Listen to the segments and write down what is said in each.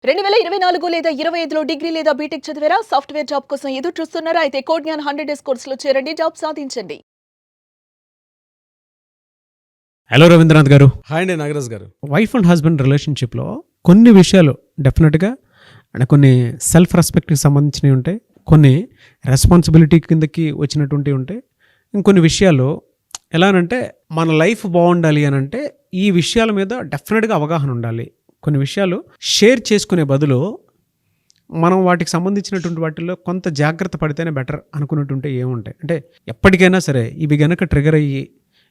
2024 లేదా 25లో డిగ్రీ లేదా బీటెక్ చదివారా? సాఫ్ట్‌వేర్ జాబ్ కోసం ఎదురు చూస్తున్నారా? అయితే కోడ్ జ్ఞాన్ 100 డేస్ కోర్సులో చేరండి. జాబ్ సాధించండి. హలో రవీంద్రనాథ్ గారు. హాయ్ అండి నాగరాజ్ గారు. వైఫ్ అండ్ హస్బెండ్ రిలేషన్షిప్లో కొన్ని విషయాలు డెఫినెట్గా అంటే కొన్ని సెల్ఫ్ రెస్పెక్ట్కి సంబంధించినవి ఉంటాయి, కొన్ని రెస్పాన్సిబిలిటీ కిందకి వచ్చినటువంటి ఉంటాయి. ఇంకొన్ని విషయాలు ఎలానంటే మన లైఫ్ బాగుండాలి అని అంటే ఈ విషయాల మీద డెఫినెట్గా అవగాహన ఉండాలి. కొన్ని విషయాలు షేర్ చేసుకునే బదులు మనం వాటికి సంబంధించినటువంటి వాటిల్లో కొంత జాగ్రత్త పడితేనే బెటర్ అనుకున్నట్టుంటే ఏముంటాయి అంటే ఎప్పటికైనా సరే ఇవి గనక ట్రిగర్ అయ్యి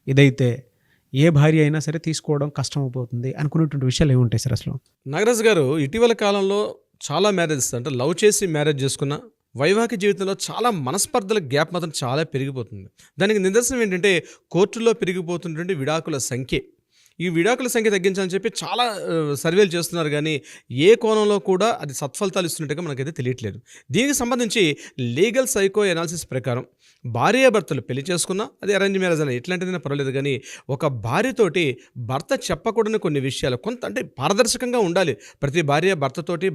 ఇదైతే ఏ భార్య అయినా సరే తీసుకోవడం కష్టం అయిపోతుంది అనుకున్నటువంటి విషయాలు ఏముంటాయి సార్ అసలు? నాగరాజ్ గారు, ఇటీవల కాలంలో చాలా మ్యారేజెస్ అంటే లవ్ చేసి మ్యారేజ్ చేసుకున్న వైవాహిక జీవితంలో చాలా మనస్పర్ధల గ్యాప్ మాత్రం చాలా పెరిగిపోతుంది. దానికి నిదర్శనం ఏంటంటే కోర్టులో పెరిగిపోతున్నటువంటి విడాకుల సంఖ్య. ఈ విడాకుల సంఖ్య తగ్గించాలని చెప్పి చాలా సర్వేలు చేస్తున్నారు, కానీ ఏ కోణంలో కూడా అది సత్ఫలితాలు ఇస్తున్నట్టుగా మనకైతే తెలియట్లేదు. దీనికి సంబంధించి లీగల్ సైకో ఎనాలిసిస్ ప్రకారం భార్యాభర్తలు పెళ్లి చేసుకున్నా అది అరేంజ్ మ్యారేజ్ అని ఎట్లాంటిదైనా పర్వాలేదు, కానీ ఒక భార్యతోటి భర్త చెప్పకూడని కొన్ని విషయాలు కొంత అంటే పారదర్శకంగా ఉండాలి. ప్రతి భార్య భర్తతోటి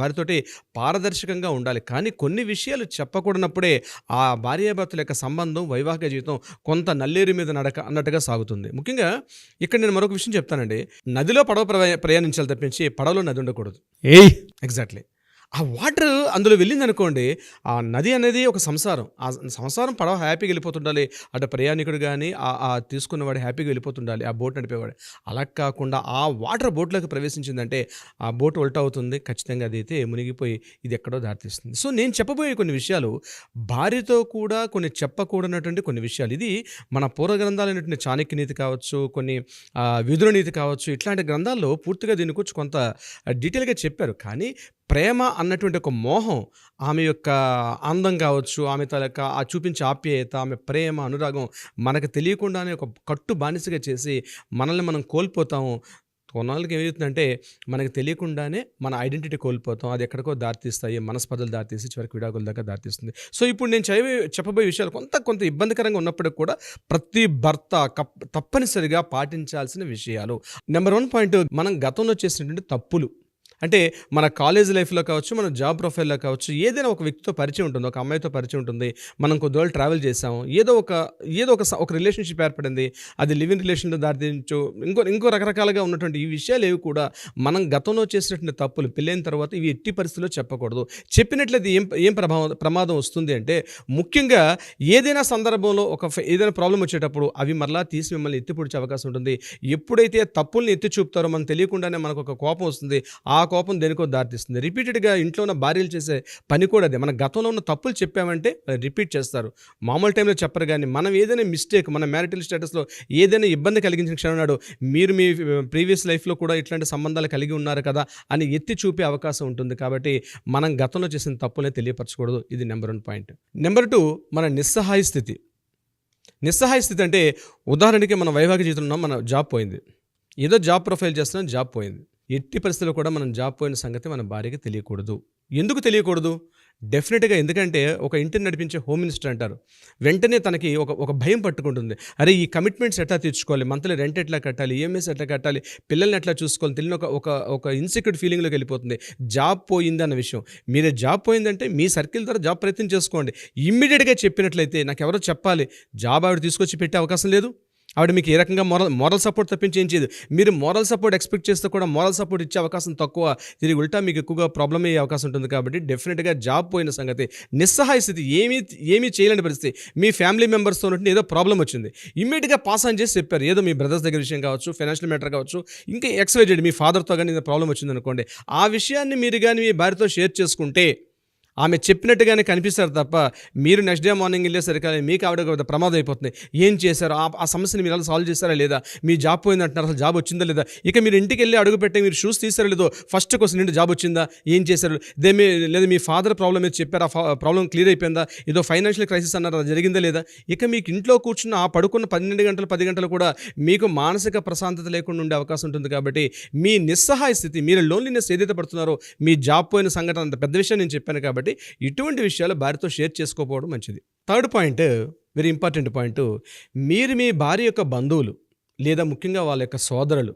భార్యతోటి పారదర్శకంగా ఉండాలి, కానీ కొన్ని విషయాలు చెప్పకూడనప్పుడే ఆ భార్యాభర్తల యొక్క సంబంధం వైవాహిక జీవితం కొంత నల్లేరు మీద నడక అన్నట్టుగా సాగుతుంది. ముఖ్యంగా ఇక్కడ నేను మరొక విషయం చెప్తానండి. నదిలో పడవ ప్రయాణించాలి తప్పించి పడవలో నది ఉండకూడదు. ఎగ్జాక్ట్లీ. ఆ వాటర్ అందులో వెళ్ళిందనుకోండి, ఆ నది అనేది ఒక సంసారం. ఆ సంసారం పడవ హ్యాపీగా వెళ్ళిపోతుండాలి. అటు ప్రయాణికుడు కానీ ఆ తీసుకున్నవాడు హ్యాపీగా వెళ్ళిపోతుండాలి, ఆ బోట్ నడిపేవాడు. అలా కాకుండా ఆ వాటర్ బోట్లోకి ప్రవేశించిందంటే ఆ బోట్ ఉల్టా అవుతుంది, ఖచ్చితంగా అది అయితే మునిగిపోయి ఇది ఎక్కడో దారితీస్తుంది. సో నేను చెప్పబోయే కొన్ని విషయాలు భార్యతో కూడా కొన్ని చెప్పకూడనటువంటి కొన్ని విషయాలు. ఇది మన పూర్వ గ్రంథాలైనటువంటి చాణక్య నీతి కావచ్చు, కొన్ని విదుర నీతి కావచ్చు, ఇట్లాంటి గ్రంథాల్లో పూర్తిగా దీని గురించి కొంత డీటెయిల్గా చెప్పారు. కానీ ప్రేమ అన్నటువంటి ఒక మోహం, ఆమె యొక్క అందం కావచ్చు, ఆమె తలక ఆ చూపించే ఆప్యాయత, ఆమె ప్రేమ అనురాగం మనకు తెలియకుండానే ఒక కట్టు బానిసగా చేసి మనల్ని మనం కోల్పోతాము. కొన్నాళ్ళకి ఏమవుతుందంటే మనకు తెలియకుండానే మన ఐడెంటిటీ కోల్పోతాం. అది ఎక్కడికో దారితీస్తాయి, మనస్పర్ధలు దారితీసి చివరికి విడాకుల దాకా దారితీస్తుంది. సో ఇప్పుడు నేను చెప్పబోయే విషయాలు కొంత ఇబ్బందికరంగా ఉన్నప్పటికీ కూడా ప్రతి భర్త తప్పనిసరిగా పాటించాల్సిన విషయాలు. నెంబర్ 1 పాయింట్, మనం గతంలో చేసినటువంటి తప్పులు. అంటే మన కాలేజ్ లైఫ్లో కావచ్చు, మన జాబ్ ప్రొఫైల్లో కావచ్చు, ఏదైనా ఒక వ్యక్తితో పరిచయం ఉంటుంది, ఒక అమ్మాయితో పరిచయం ఉంటుంది, మనం కొద్ది రోజులు ట్రావెల్ చేసాము, ఏదో ఒక రిలేషన్షిప్ ఏర్పడింది, అది లివింగ్ రిలేషన్లో దారితీయచ్చు, ఇంకో రకరకాలుగా ఉన్నటువంటి ఈ విషయాలు ఏవి కూడా మనం గతంలో చేసినటువంటి తప్పులు పెళ్ళైన తర్వాత ఇవి ఎట్టి పరిస్థితుల్లో చెప్పకూడదు. చెప్పినట్లయితే ఏం ప్రమాదం వస్తుంది అంటే, ముఖ్యంగా ఏదైనా సందర్భంలో ఏదైనా ప్రాబ్లం వచ్చేటప్పుడు అవి మరలా తీసి మిమ్మల్ని ఎత్తి పొడిచే అవకాశం ఉంటుంది. ఎప్పుడైతే తప్పుల్ని ఎత్తి చూపుతారో మనం తెలియకుండానే మనకు ఒక కోపం వస్తుంది, ఆ కోపం దేనికో దారితీస్తుంది. రిపీటెడ్గా ఇంట్లో ఉన్న భార్యలు చేసే పని కూడా అదే. మన గతంలో ఉన్న తప్పులు చెప్పామంటే రిపీట్ చేస్తారు. మామూలు టైంలో చెప్పరు, కానీ మనం ఏదైనా మిస్టేక్, మన మ్యారిటల్ స్టేటస్లో ఏదైనా ఇబ్బంది కలిగించిన క్షణం నాడు మీరు మీ ప్రీవియస్ లైఫ్లో కూడా ఇట్లాంటి సంబంధాలు కలిగి ఉన్నారు కదా అని ఎత్తి చూపే అవకాశం ఉంటుంది. కాబట్టి మనం గతంలో చేసిన తప్పులే తెలియపరచకూడదు. ఇది నెంబర్ 1 పాయింట్. నెంబర్ 2, మన నిస్సహాయ స్థితి. నిస్సహాయ స్థితి అంటే ఉదాహరణకి మన వైవాహిక జీవితంలో ఉన్నాం, మన జాబ్ పోయింది, ఏదో జాబ్ ప్రొఫైల్ చేస్తున్నాం, జాబ్ పోయింది. ఎట్టి పరిస్థితుల్లో కూడా మనం జాబ్ పోయిన సంగతి మన భార్యకి తెలియకూడదు. ఎందుకు తెలియకూడదు? డెఫినెట్గా ఎందుకంటే ఒక ఇంటిని నడిపించే హోమ్ మినిస్టర్ అంటారు. వెంటనే తనకి ఒక భయం పట్టుకుంటుంది. అరే ఈ కమిట్మెంట్స్ ఎట్లా తీర్చుకోవాలి, మంత్లీ రెంట్ ఎట్లా కట్టాలి, ఈఎంఐస్ ఎట్లా కట్టాలి, పిల్లల్ని ఎట్లా చూసుకోవాలి తెలియని ఒక ఇన్సెక్యూర్ ఫీలింగ్లోకి వెళ్ళిపోతుంది. జాబ్ పోయింది అన్న విషయం. మీరే జాబ్ పోయిందంటే మీ సర్కిల్ ద్వారా జాబ్ ప్రయత్నం చేసుకోండి. ఇమ్మీడియట్గా చెప్పినట్లయితే నాకు ఎవరో చెప్పాలి, జాబ్ ఆవిడ తీసుకొచ్చి పెట్టే అవకాశం లేదు. ఆవిడ మీకు ఏ రకంగా మోరల్ సపోర్ట్ తప్పించి ఏం చేయదు. మీరు మోరల్ సపోర్ట్ ఎక్స్పెక్ట్ చేస్తే కూడా మోరల్ సపోర్ట్ ఇచ్చే అవకాశం తక్కువ, తిరిగి ఉల్టా మీకు ఎక్కువగా ప్రాబ్లం అయ్యే అవకాశం ఉంటుంది. కాబట్టి డెఫినెట్గా జాబ్ పోయిన సంగతి, నిస్సహాయ స్థితి, ఏమీ చేయలేని పరిస్థితి, మీ ఫ్యామిలీ మెంబర్స్తో ఏదో ప్రాబ్లం వచ్చింది, ఇమ్మీడియట్గా పాస్ ఆన్ చేసి చెప్పారు. ఏదో మీ బ్రదర్స్ దగ్గర విషయం కావచ్చు, ఫైనాన్షియల్ మ్యాటర్ కావచ్చు, ఇంకా XYZ మీ ఫాదర్తో కానీ ఏదో ప్రాబ్లం వచ్చింది అనుకోండి, ఆ విషయాన్ని మీరు కానీ మీ భార్యతో షేర్ చేసుకుంటే ఆమె చెప్పినట్టుగానే కనిపిస్తారు తప్ప మీరు నెక్స్ట్ డే మార్నింగ్ వెళ్ళేసరికి మీకు ఆవిడ ప్రమాదం అయిపోతుంది. ఏం చేశారు, ఆ సమస్యని మీరు అలా సాల్వ్ చేశారా లేదా, మీ జాబ్ పోయింది అంటున్నారు, అసలు జాబ్ వచ్చిందా లేదా, ఇక మీరు ఇంటికి వెళ్ళి అడుగు పెట్టి మీరు షూస్ తీసారో లేదో ఫస్ట్ క్వశ్చన్ ఏంటి, జాబ్ వచ్చిందా, ఏం చేశారు, లేదా మీ ఫాదర్ ప్రాబ్లం ఏదో చెప్పారు, ఆ ప్రాబ్లం క్లియర్ అయిపోయిందా, ఏదో ఫైనాన్షియల్ క్రైసిస్ అన్నారు, అది జరిగిందా లేదా. ఇక మీకు ఇంట్లో కూర్చున్న ఆ పడుకున్న 12 గంటలు 10 గంటలు కూడా మీకు మానసిక ప్రశాంతత లేకుండా ఉండే అవకాశం ఉంటుంది. కాబట్టి మీ నిస్సహాయ స్థితి, మీరు లోన్లీనెస్ ఏదైతే పడుతున్నారో, మీ జాబ్ పోయిన సంఘటన అంత పెద్ద విషయం నేను చెప్పాను. కాబట్టి ఇటువంటి విషయాలు భార్యతో షేర్ చేసుకోకపోవడం మంచిది. 3rd point, very important point, మీరు మీ భార్య యొక్క బంధువులు లేదా ముఖ్యంగా వాళ్ళ యొక్క సోదరులు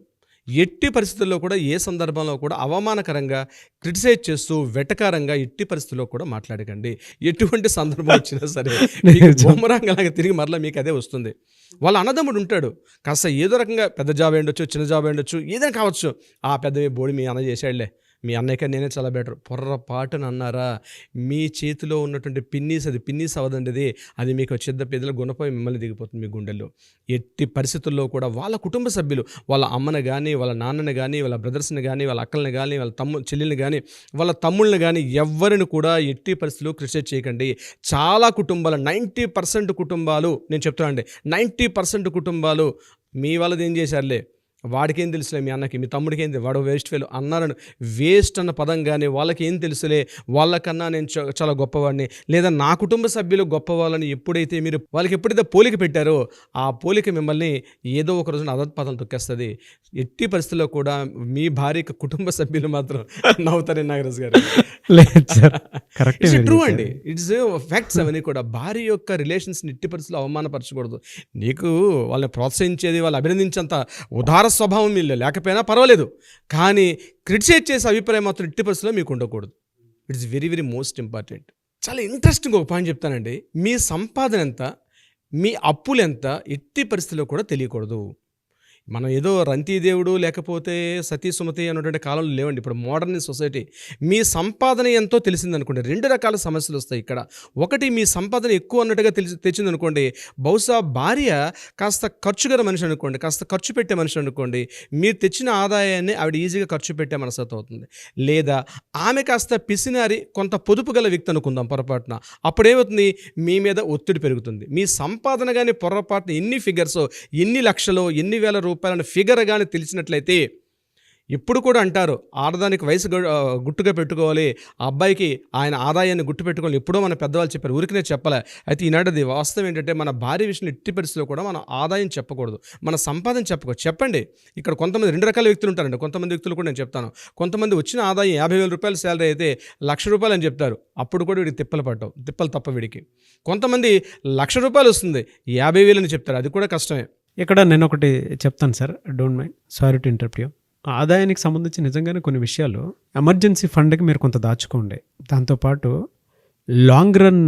ఎట్టి పరిస్థితుల్లో కూడా ఏ సందర్భంలో కూడా అవమానకరంగా క్రిటిసైజ్ చేస్తూ వెటకారంగా ఎట్టి పరిస్థితుల్లో కూడా మాట్లాడకండి. ఎటువంటి సందర్భం వచ్చినా సరే బొమ్మరాంగలాగా తిరిగి మరలా మీకు అదే వస్తుంది. వాళ్ళ అన్నదమ్ముడు ఉంటాడు, కాస్త ఏదో రకంగా పెద్ద జాబ్ అయ్యుండొచ్చు, చిన్న జాబ్ అయ్యుండొచ్చు, ఏదైనా కావచ్చు. ఆ పెద్ద బోడి మీ అన్న చేశాడులే, మీ అన్నయ్య కన్నా నేనే చాలా బెటర్, పొర్రపాటున అన్నారా మీ చేతిలో ఉన్నటువంటి పిన్నీస్, అది పిన్నీస్ అవ్వదండి, అది మీకు చెద్ద పెద్దలు గుణపోయి మిమ్మల్ని దిగిపోతుంది మీ గుండెల్లో. ఎట్టి పరిస్థితుల్లో కూడా వాళ్ళ కుటుంబ సభ్యులు, వాళ్ళ అమ్మని కానీ, వాళ్ళ నాన్నని కానీ, వాళ్ళ బ్రదర్స్ని కానీ, వాళ్ళ అక్కల్ని కానీ, వాళ్ళ చెల్లెల్ని కానీ, వాళ్ళ తమ్ముళ్ళని కానీ ఎవ్వరిని కూడా ఎట్టి పరిస్థితుల్లో క్రిటిసైజ్ చేయకండి. చాలా కుటుంబాలు, 90% కుటుంబాలు, నేను చెప్తాను అండి, 90% కుటుంబాలు మీ వాళ్ళది ఏం చేశారులే, వాడికేం తెలుసులే, మీ అన్నకి, మీ తమ్ముడికి ఏం వాడు వేస్ట్ ఫెలో అన్నారని, వేస్ట్ అన్న పదం కానీ వాళ్ళకి ఏం తెలుసులే, వాళ్ళకన్నా నేను చాలా గొప్పవాడిని, లేదా నా కుటుంబ సభ్యులు గొప్పవాళ్ళని ఎప్పుడైతే మీరు వాళ్ళకి ఎప్పుడైతే పోలిక పెట్టారో ఆ పోలిక మిమ్మల్ని ఏదో ఒక రోజున అధపదం తొక్కేస్తుంది. ఎట్టి పరిస్థితుల్లో కూడా మీ భార్య కుటుంబ సభ్యులు మాత్రం నవ్వుతారు నాగరాజు గారు. ట్రూ అండి, ఇట్స్ ఫ్యాక్ట్స్. అవన్నీ కూడా భార్య యొక్క రిలేషన్స్ని ఎట్టి పరిస్థితుల్లో అవమానపరచకూడదు. నీకు వాళ్ళని ప్రోత్సహించేది, వాళ్ళు అభినందించేంత ఉదార స్వభావం వీళ్ళు లేకపోయినా పర్వాలేదు, కానీ క్రిటిసైజ్ చేసే అభిప్రాయం మాత్రం ఎట్టి పరిస్థితుల్లో మీకు ఉండకూడదు. It's very very most important. చాలా ఇంట్రెస్టింగ్ ఒక పాయింట్ చెప్తానండి. మీ సంపాదన ఎంత, మీ అప్పులు ఎంత ఎట్టి పరిస్థితుల్లో కూడా తెలియకూడదు. మనం ఏదో రంతిదేవుడు లేకపోతే సతీ సుమతి అనేటువంటి కాలంలో లేవండి. ఇప్పుడు మోడర్న్ సొసైటీ. మీ సంపాదన ఎంతో తెలిసిందనుకోండి, 2 రకాల సమస్యలు వస్తాయి ఇక్కడ. ఒకటి, మీ సంపాదన ఎక్కువ అన్నట్టుగా తెచ్చిందనుకోండి, బహుశా భార్య కాస్త ఖర్చుగల మనిషి అనుకోండి, కాస్త ఖర్చు పెట్టే మనిషి అనుకోండి, మీరు తెచ్చిన ఆదాయాన్ని ఆవిడ ఈజీగా ఖర్చు పెట్టే మనస్తత్వం అవుతుంది. లేదా ఆమె కాస్త పిసినారి, కొంత పొదుపు గల వ్యక్తి అనుకుందాం పొరపాటున, అప్పుడేమవుతుంది, మీ మీద ఒత్తిడి పెరుగుతుంది. మీ సంపాదన కానీ పొరపాటున ఎన్ని ఫిగర్స్, ఎన్ని లక్షలు, ఎన్ని వేల రూపాయలని ఫిగర్ కానీ తెలిసినట్లయితే, ఇప్పుడు కూడా అంటారు ఆడదానికి వయసు గుట్టుగా పెట్టుకోవాలి, ఆ అబ్బాయికి ఆయన ఆదాయాన్ని గుట్టు పెట్టుకోవాలి, ఎప్పుడో మన పెద్దవాళ్ళు చెప్పారు, ఊరికనే చెప్పలే. అయితే ఈనాటిది వాస్తవం ఏంటంటే, మన భార్య విషయంలో ఎట్టి పరిస్థితుల్లో కూడా మన ఆదాయం చెప్పకూడదు, మన సంపాదన చెప్పకూడదు. చెప్పండి, ఇక్కడ కొంతమంది 2 రకాల వ్యక్తులు ఉంటారండి. కొంతమంది వ్యక్తులు కూడా నేను చెప్తాను, కొంతమంది వచ్చిన ఆదాయం 50,000 రూపాయల శాలరీ అయితే ₹1,00,000 అని చెప్తారు, అప్పుడు కూడా వీడికి తిప్పలు తప్ప వీడికి. కొంతమంది ₹1,00,000 వస్తుంది, 50,000 అని చెప్తారు, అది కూడా కష్టమే. ఇక్కడ నేను ఒకటి చెప్తాను sir, don't mind, sorry to interrupt you. ఆదాయానికి సంబంధించి నిజంగానే కొన్ని విషయాలు ఎమర్జెన్సీ ఫండ్కి మీరు కొంత దాచుకోండి, దాంతోపాటు లాంగ్ రన్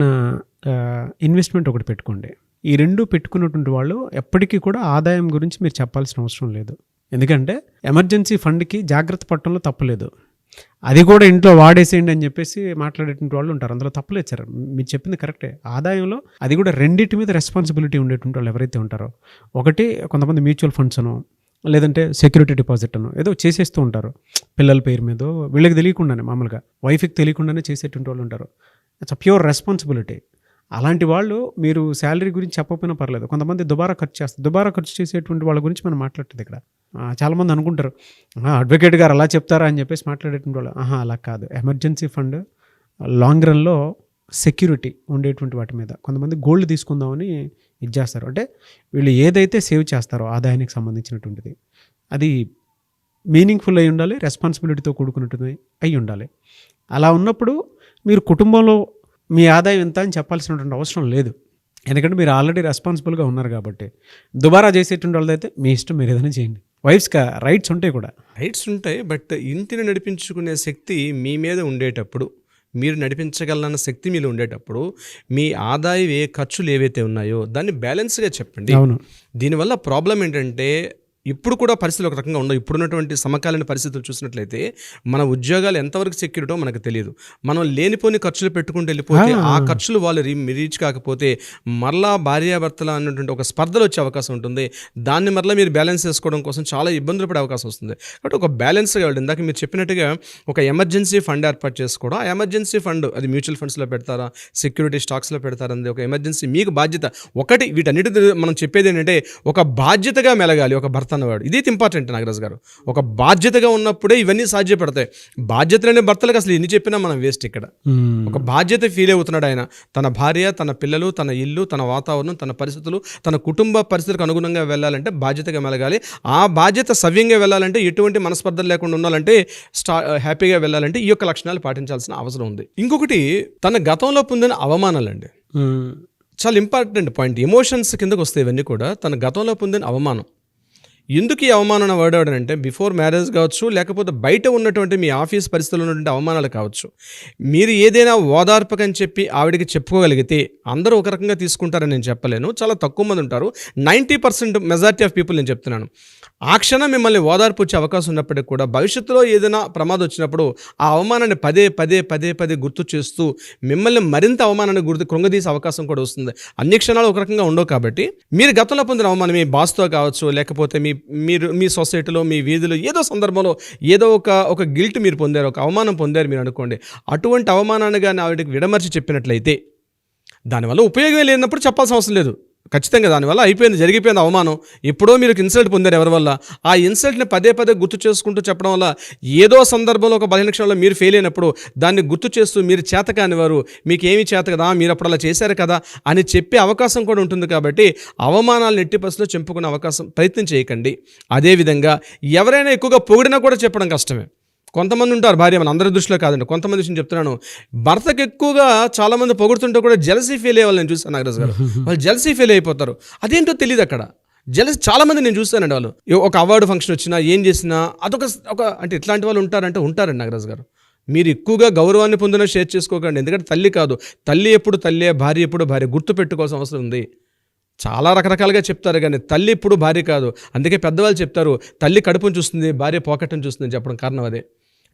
ఇన్వెస్ట్మెంట్ ఒకటి పెట్టుకోండి. ఈ 2 పెట్టుకున్నటువంటి వాళ్ళు ఎప్పటికీ కూడా ఆదాయం గురించి మీరు చెప్పాల్సిన అవసరం లేదు. ఎందుకంటే ఎమర్జెన్సీ ఫండ్కి జాగ్రత్త పడటంలో తప్పులేదు, అది కూడా ఇంట్లో వాడేసేయండి అని చెప్పేసి మాట్లాడేటువంటి వాళ్ళు ఉంటారు, అందులో తప్పులేదు సార్, మీరు చెప్పింది కరెక్టే. ఆదాయంలో అది కూడా రెండింటి మీద రెస్పాన్సిబిలిటీ ఉండేటువంటి వాళ్ళు ఎవరైతే ఉంటారో, ఒకటి కొంతమంది మ్యూచువల్ ఫండ్స్ అనో లేదంటే సెక్యూరిటీ డిపాజిట్ అనో ఏదో చేసేస్తూ ఉంటారు, పిల్లల పేరు మీద వీళ్ళకి తెలియకుండానే, మామూలుగా వైఫ్కి తెలియకుండానే చేసేటువంటి వాళ్ళు ఉంటారు. It's a pure responsibility. అలాంటి వాళ్ళు మీరు శాలరీ గురించి చెప్పకపోయినా పర్లేదు. కొంతమంది దుబారా ఖర్చు చేసేటువంటి వాళ్ళ గురించి మనం మాట్లాడుతుంది ఇక్కడ. చాలామంది అనుకుంటారు అడ్వకేట్ గారు అలా చెప్తారా అని చెప్పేసి మాట్లాడేటువంటి వాళ్ళు. అలా కాదు. ఎమర్జెన్సీ ఫండ్ లాంగ్ రన్లో సెక్యూరిటీ ఉండేటువంటి వాటి మీద కొంతమంది గోల్డ్ తీసుకుందామని ఇది చేస్తారు. అంటే వీళ్ళు ఏదైతే సేవ్ చేస్తారో ఆదాయానికి సంబంధించినటువంటిది అది మీనింగ్ఫుల్ అయి ఉండాలి, రెస్పాన్సిబిలిటీతో కూడుకున్నట్టుది అయి ఉండాలి. అలా ఉన్నప్పుడు మీరు కుటుంబంలో మీ ఆదాయం ఎంత అని చెప్పాల్సినటువంటి అవసరం లేదు, ఎందుకంటే మీరు ఆల్రెడీ రెస్పాన్సిబుల్గా ఉన్నారు కాబట్టి. దుబారా చేసేటువంటి వాళ్ళదైతే మీ ఇష్టం, మీరు ఏదైనా చేయండి. వైఫ్స్గా రైట్స్ ఉంటాయి కూడా, రైట్స్ ఉంటాయి, బట్ ఇంటిని నడిపించుకునే శక్తి మీ మీద ఉండేటప్పుడు, మీరు నడిపించగలన్న శక్తి మీలో ఉండేటప్పుడు, మీ ఆదాయం ఖర్చులు ఏవైతే ఉన్నాయో దాన్ని బ్యాలెన్స్గా చెప్పండి. అవును. దీనివల్ల ప్రాబ్లం ఏంటంటే, ఇప్పుడు కూడా పరిస్థితులు ఒక రకంగా ఉండవు. ఇప్పుడున్నటువంటి సమకాలీన పరిస్థితులు చూసినట్లయితే మన ఉద్యోగాలు ఎంతవరకు సెక్యూరిటో మనకు తెలియదు. మనం లేనిపోని ఖర్చులు పెట్టుకుంటూ వెళ్ళిపోతే ఆ ఖర్చులు వాళ్ళు రీచ్ కాకపోతే మరలా భార్యాభర్తల అన్నటువంటి ఒక స్పర్ధలు వచ్చే అవకాశం ఉంటుంది. దాన్ని మరలా మీరు బ్యాలెన్స్ చేసుకోవడం కోసం చాలా ఇబ్బందులు పడే అవకాశం వస్తుంది. కాబట్టి ఒక బ్యాలెన్స్గా వెళ్ళండి. ఇందాక మీరు చెప్పినట్టుగా ఒక ఎమర్జెన్సీ ఫండ్ ఏర్పాటు చేసుకోవడం, ఆ ఎమర్జెన్సీ ఫండ్ అది మ్యూచువల్ ఫండ్స్లో పెడతారా, సెక్యూరిటీ స్టాక్స్లో పెడతారా అనేది ఒక ఎమర్జెన్సీ మీకు బాధ్యత. ఒకటి, వీటన్నిటి మనం చెప్పేది ఏంటంటే ఒక బాధ్యతగా మెలగాలి ఒక భర్త అన్నవాడు. ఇది ఇంపార్టెంట్ నాగరాజు గారు. ఒక బాధ్యతగా ఉన్నప్పుడే ఇవన్నీ సాధ్యపడతాయి. బాధ్యత లేని భర్తలకు అసలు ఎన్ని చెప్పినా మనం వేస్ట్. ఇక్కడ ఒక బాధ్యత ఫీల్ అవుతున్నాడు ఆయన, తన భార్య, తన పిల్లలు, తన ఇల్లు, తన వాతావరణం, తన పరిస్థితులు, తన కుటుంబ పరిస్థితులకు అనుగుణంగా వెళ్ళాలంటే బాధ్యతగా మెలగాలి. ఆ బాధ్యత సవ్యంగా వెళ్ళాలంటే, ఎటువంటి మనస్పర్ధలు లేకుండా ఉండాలంటే, హ్యాపీగా వెళ్ళాలంటే ఈ యొక్క లక్షణాలు పాటించాల్సిన అవసరం ఉంది. ఇంకొకటి, తన గతంలో పొందిన అవమానాలండి, చాలా ఇంపార్టెంట్ పాయింట్. ఎమోషన్స్ కిందకు వస్తాయి ఇవన్నీ కూడా. తన గతంలో పొందిన అవమానం, ఎందుకు ఈ అవమానం వాడాడంటే బిఫోర్ మ్యారేజ్ కావచ్చు, లేకపోతే బయట ఉన్నటువంటి మీ ఆఫీస్ పరిస్థితుల్లో ఉన్నటువంటి అవమానాలు కావచ్చు, మీరు ఏదైనా ఓదార్పకని చెప్పి ఆవిడకి చెప్పుకోగలిగితే అందరూ ఒక రకంగా తీసుకుంటారని నేను చెప్పలేను, చాలా తక్కువ మంది ఉంటారు. 90% మెజారిటీ ఆఫ్ పీపుల్ నేను చెప్తున్నాను. ఆ క్షణం మిమ్మల్ని ఓదార్పు వచ్చే అవకాశం ఉన్నప్పటికీ కూడా భవిష్యత్తులో ఏదైనా ప్రమాదం వచ్చినప్పుడు ఆ అవమానాన్ని పదే పదే గుర్తు చేస్తూ మిమ్మల్ని మరింత అవమానాన్ని కృంగదీసే అవకాశం కూడా వస్తుంది. అన్ని క్షణాలు ఒక రకంగా ఉండవు కాబట్టి మీరు గతంలో పొందిన అవమానం మీ బాస్తో కావచ్చు, లేకపోతే మీ సొసైటీలో, మీ వీధిలో ఏదో సందర్భంలో ఏదో ఒక గిల్ట్ మీరు పొందారు, ఒక అవమానం పొందారు మీరు అనుకోండి. అటువంటి అవమానాన్ని కానీ ఆవిడకి విడమర్చి చెప్పినట్లయితే దానివల్ల ఉపయోగం లేనప్పుడు చెప్పాల్సిన అవసరం లేదు. ఖచ్చితంగా దానివల్ల అయిపోయింది, జరిగిపోయింది అవమానం. ఎప్పుడో మీరు ఇన్సల్ట్ పొందారు ఎవరి వల్ల, ఆ ఇన్సల్ట్ని పదే గుర్తు చేసుకుంటూ చెప్పడం వల్ల ఏదో సందర్భంలో ఒక బలహీన క్షణంలో మీరు ఫెయిల్ అయినప్పుడు దాన్ని గుర్తు చేస్తూ మీరు చేత కానివారు, మీకు ఏమీ చేత కదా, మీరు అప్పుడు అలా చేశారు కదా అని చెప్పే అవకాశం కూడా ఉంటుంది. కాబట్టి అవమానాలను ఎట్టి పరిస్థితుల్లో చెప్పుకునే అవకాశం ప్రయత్నం చేయకండి. అదేవిధంగా ఎవరైనా ఎక్కువగా పొగిడినా కూడా చెప్పడం కష్టమే. కొంతమంది ఉంటారు భార్య, మన అందరి దృష్టిలో కాదండి, కొంతమంది విషయం చెప్తున్నాను. భర్తకు ఎక్కువగా చాలామంది పొగుడుతుంటే కూడా జెలసీ ఫీల్ అయ్యే వాళ్ళు నేను చూసాను నాగరాజు గారు. వాళ్ళు జెలసీ ఫీల్ అయిపోతారు, అదేంటో తెలియదు. అక్కడ జెలసీ చాలామంది నేను చూస్తానండి. వాళ్ళు ఒక అవార్డు ఫంక్షన్ వచ్చినా ఏం చేసినా అదొక అంటే ఇట్లాంటి వాళ్ళు ఉంటారండి నాగరాజు గారు. మీరు ఎక్కువగా గౌరవాన్ని పొందిన షేర్ చేసుకోకండి. ఎందుకంటే తల్లి కాదు, తల్లి ఎప్పుడు తల్లే, భార్య ఎప్పుడు భార్య, గుర్తు పెట్టుకోవాల్సిన అవసరం ఉంది. చాలా రకరకాలుగా చెప్తారు కానీ తల్లి ఇప్పుడు భార్య కాదు. అందుకే పెద్దవాళ్ళు చెప్తారు తల్లి కడుపును చూస్తుంది, భార్య పాకెట్ని చూస్తుంది చెప్పడం కారణం అదే.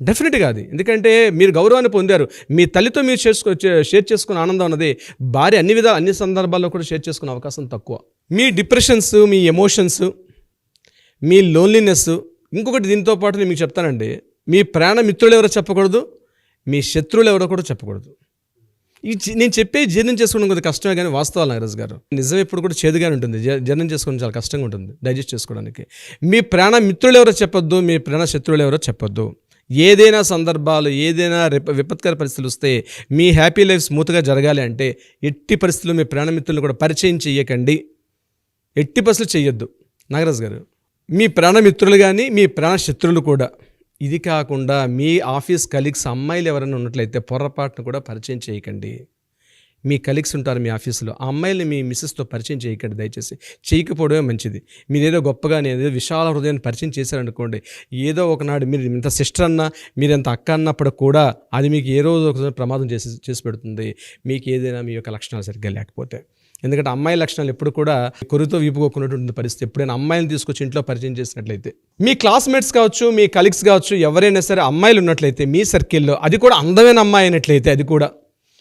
డెఫినెట్గా అది. ఎందుకంటే మీరు గౌరవాన్ని పొందారు, మీ తల్లితో మీరు షేర్ చేసుకునే ఆనందం అన్నది భార్య అన్ని సందర్భాల్లో కూడా షేర్ చేసుకునే అవకాశం తక్కువ. మీ డిప్రెషన్స్, మీ ఎమోషన్స్, మీ లోన్లీనెస్, ఇంకొకటి దీంతో పాటు నేను మీకు చెప్తానండి, మీ ప్రాణ మిత్రులు ఎవరో చెప్పకూడదు, మీ శత్రువులు ఎవరో కూడా చెప్పకూడదు. నేను చెప్పే జీర్ణం చేసుకోవడం కొద్దిగా కష్టమే కానీ వాస్తవాలు నాగరాజు గారు. నిజం ఎప్పుడు కూడా చేదుగానే ఉంటుంది, జీర్ణం చేసుకోవడం చాలా కష్టంగా ఉంటుంది, డైజెస్ట్ చేసుకోవడానికి. మీ ప్రాణ మిత్రులు ఎవరో చెప్పొద్దు, మీ ప్రాణ శత్రువులు ఎవరో చెప్పొద్దు. ఏదైనా సందర్భాలు, ఏదైనా విపత్కర పరిస్థితులు వస్తే మీ హ్యాపీ లైఫ్ స్మూత్గా జరగాలి అంటే ఎట్టి పరిస్థితుల్లో మీ ప్రాణమిత్రులను కూడా పరిచయం చేయకండి, ఎట్టి పరిస్థితులు చేయొద్దు నాగరాజు గారు. మీ ప్రాణమిత్రులు కానీ మీ ప్రాణ శత్రువులు కూడా. ఇది కాకుండా మీ ఆఫీస్ కలీగ్స్ అమ్మాయిలు ఎవరైనా ఉన్నట్లయితే పొరపాటును కూడా పరిచయం చేయకండి. మీ కలీగ్స్ ఉంటారు మీ ఆఫీసులో, ఆ అమ్మాయిల్ని మీ మిస్సెస్తో పరిచయం చేయకండి దయచేసి. చేయకపోవడమే మంచిది. మీరు ఏదో గొప్పగా ఏదో విశాల హృదయాన్ని పరిచయం చేశారనుకోండి, ఏదో ఒకనాడు మీరు ఎంత సిస్టర్ అన్నా, మీరు ఎంత అక్క అన్నప్పుడు కూడా అది మీకు ఏ రోజు ఒకసారి ప్రమాదం చేసి పెడుతుంది, మీకు ఏదైనా మీ యొక్క లక్షణాలు సరిగ్గా లేకపోతే. ఎందుకంటే అమ్మాయి లక్షణాలు ఎప్పుడు కూడా కొరుతో వీపుకోకున్నటువంటి పరిస్థితి. ఎప్పుడైనా అమ్మాయిని తీసుకొచ్చి ఇంట్లో పరిచయం చేసినట్లయితే, మీ క్లాస్మేట్స్ కావచ్చు, మీ కలీగ్స్ కావచ్చు, ఎవరైనా సరే అమ్మాయిలు ఉన్నట్లయితే మీ సర్కిల్లో, అది కూడా అందమైన అమ్మాయి అయినట్లయితే, అది కూడా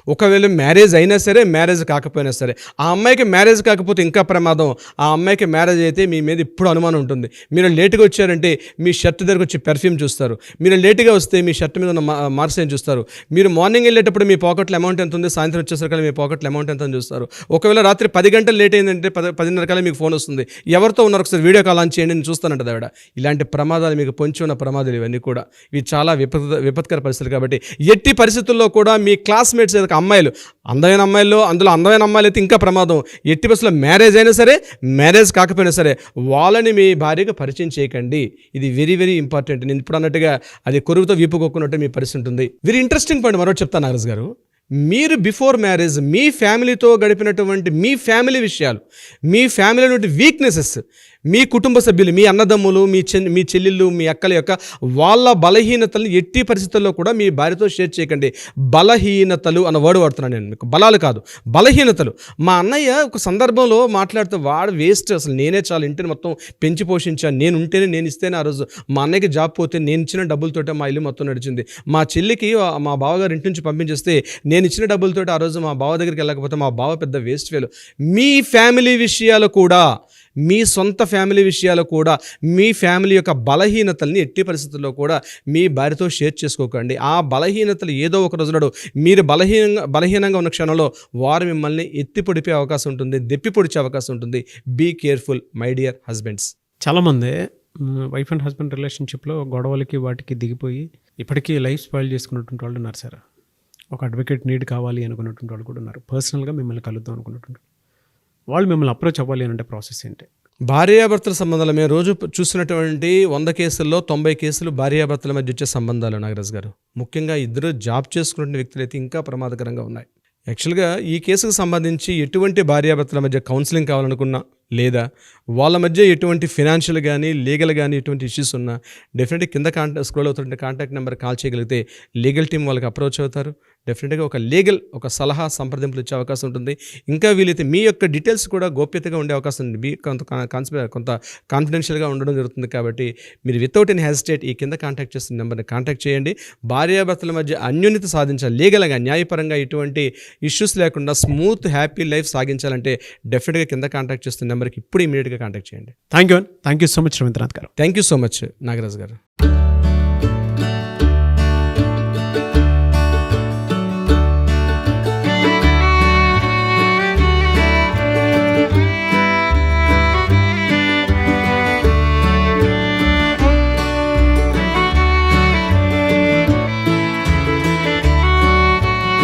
ఒకవేళ మ్యారేజ్ అయినా సరే, మ్యారేజ్ కాకపోయినా సరే, ఆ అమ్మాయికి మ్యారేజ్ కాకపోతే ఇంకా ప్రమాదం, ఆ అమ్మాయికి మ్యారేజ్ అయితే మీ మీద ఇప్పుడు అనుమానం ఉంటుంది. మీరు లేటుగా వచ్చారంటే మీ షర్ట్ దగ్గరకు వచ్చి పెర్ఫ్యూమ్ చూస్తారు, మీరు లేటుగా వస్తే మీ షర్ట్ మీద ఉన్న మార్క్స్ ఏం చూస్తారు, మీరు మార్నింగ్ వెళ్ళేటప్పుడు మీ పాకెట్లో అమౌంట్ ఎంత ఉంది, సాయంత్రం వచ్చేసరికి మీ పాకెట్లో అమౌంట్ ఎంత అని చూస్తారు. ఒకవేళ రాత్రి 10 గంటలు లేట్ అయిందంటే 10:30 కల్లా మీకు ఫోన్ వస్తుంది, ఎవరితో ఉన్నారు ఒకసారి వీడియో కాల్ ఆన్ చేయండి, నేను చూస్తానంటది ఆవిడ. ఇలాంటి ప్రమాదాలు మీకు పొంచి ఉన్న ప్రమాదాలు ఇవన్నీ కూడా, ఇవి చాలా విపత్కర పరిస్థితులు. కాబట్టి ఎట్టి పరిస్థితుల్లో కూడా మీ క్లాస్మేట్స్ అమ్మాయిలు, అందమైన అమ్మాయిల్లో, అందులో అందమైన అమ్మాయిలు అయితే ఇంకా ప్రమాదం. ఎట్టి పరిస్థితుల్లో మ్యారేజ్ అయినా సరే, మ్యారేజ్ కాకపోయినా సరే, వాళ్ళని మీ భార్యకు పరిచయం చేయకండి. ఇది వెరీ వెరీ ఇంపార్టెంట్. నేను ఇప్పుడు అన్నట్టుగా అది కొరువుతో వీపుకోకున్నట్టు మీ పరిస్థితి ఉంటుంది. వెరీ ఇంట్రెస్టింగ్ పాయింట్ మరొకటి చెప్తాను నాగరాజు గారు. మీరు బిఫోర్ మ్యారేజ్ మీ ఫ్యామిలీతో గడిపినటువంటి మీ ఫ్యామిలీ విషయాలు, మీ ఫ్యామిలీలో వీక్నెసెస్, మీ కుటుంబ సభ్యులు, మీ అన్నదమ్ములు, మీ చెల్లెళ్ళు, మీ అక్కల యొక్క వాళ్ళ బలహీనతలను ఎట్టి పరిస్థితుల్లో కూడా మీ భార్యతో షేర్ చేయకండి. బలహీనతలు అన్న వర్డ్ వాడుతున్నాను నేను, మీకు బలాలు కాదు, బలహీనతలు. మా అన్నయ్య ఒక సందర్భంలో మాట్లాడుతూ, వాడు వేస్ట్, అసలు నేనే చాలా ఇంటిని మొత్తం పెంచి పోషించాను, నేను ఉంటేనే, నేను ఇస్తేనే ఆ రోజు మా అన్నయ్యకి జాబ్ పోతే నేను ఇచ్చిన డబ్బులతోటే మా ఇల్లు మొత్తం నడిచింది. మా చెల్లికి మా బావగారు ఇంటి నుంచి పంపించేస్తే నేను ఇచ్చిన డబ్బులతోటి ఆ రోజు మా బావ దగ్గరికి వెళ్ళకపోతే మా బావ పెద్ద వేస్ట్ ఫెలో. మీ ఫ్యామిలీ విషయాలు కూడా, మీ సొంత ఫ్యామిలీ విషయాలు కూడా, మీ ఫ్యామిలీ యొక్క బలహీనతల్ని ఎట్టి పరిస్థితుల్లో కూడా మీ భార్యతో షేర్ చేసుకోకండి. ఆ బలహీనతలు ఏదో ఒక రోజునాడు మీరు బలహీనంగా ఉన్న క్షణంలో వారు మిమ్మల్ని ఎత్తి పొడిపే అవకాశం ఉంటుంది, దెప్పి పొడిచే అవకాశం ఉంటుంది. Be careful my dear husbands. చాలామంది వైఫ్ అండ్ హస్బెండ్ రిలేషన్షిప్లో గొడవలకి వాటికి దిగిపోయి ఇప్పటికీ లైఫ్ స్పాయిల్ చేసుకున్నటువంటి వాళ్ళు ఉన్నారు సార్. ఒక అడ్వకేట్ నీడ్ కావాలి అనుకున్నటువంటి వాళ్ళు కూడా ఉన్నారు. పర్సనల్గా మిమ్మల్ని కలుద్దాం అనుకున్నటువంటి వాళ్ళు మిమ్మల్ని అప్రోచ్ అవ్వాలి అంటే ప్రాసెస్ ఏంటి? భార్యాభర్తల సంబంధాలు మేము రోజు చూసినటువంటి 100 కేసుల్లో 90 కేసులు భార్యాభర్తల మధ్య వచ్చే సంబంధాలు నాగరాజ్ గారు. ముఖ్యంగా ఇద్దరు జాబ్ చేసుకునే వ్యక్తులు అయితే ఇంకా ప్రమాదకరంగా ఉన్నాయి. యాక్చువల్గా ఈ కేసుకు సంబంధించి ఎటువంటి భార్యాభర్తల మధ్య కౌన్సిలింగ్ కావాలనుకున్నా, లేదా వాళ్ళ మధ్య ఎటువంటి ఫినాన్షియల్ కానీ లీగల్ కానీ ఎటువంటి ఇష్యూస్ ఉన్నా డెఫినెట్గా కింద స్క్రోల్ అవుతుంటే కాంటాక్ట్ నెంబర్ కాల్ చేయగలిగితే లీగల్ టీం వాళ్ళకి అప్రోచ్ అవుతారు. డెఫినెట్గా ఒక సలహా సంప్రదింపులు ఇచ్చే అవకాశం ఉంటుంది. ఇంకా వీలైతే మీ యొక్క డీటెయిల్స్ కూడా గోప్యతగా ఉండే అవకాశం ఉంది. మీ కొంత కాన్ఫిడెన్షియల్గా ఉండడం జరుగుతుంది. కాబట్టి మీరు వితౌట్ ఎన్ హెసిటేట్ ఈ కింద కాంటాక్ట్ చేస్తున్న నెంబర్ని కాంటాక్ట్ చేయండి. భార్యాభర్తల మధ్య అన్యోన్యత సాధించాలి, లీగల్గా న్యాయపరంగా ఎటువంటి ఇష్యూస్ లేకుండా స్మూత్ హ్యాపీ లైఫ్ సాగించాలంటే డెఫినెట్గా కింద కాంటాక్ట్ చేస్తున్న నెంబర్కి ఇప్పుడు ఇమీడియట్గా కాంటాక్ట్ చేయండి. Thank you so much Ravindranath గారు. Thank you so much Nagaraj గారు.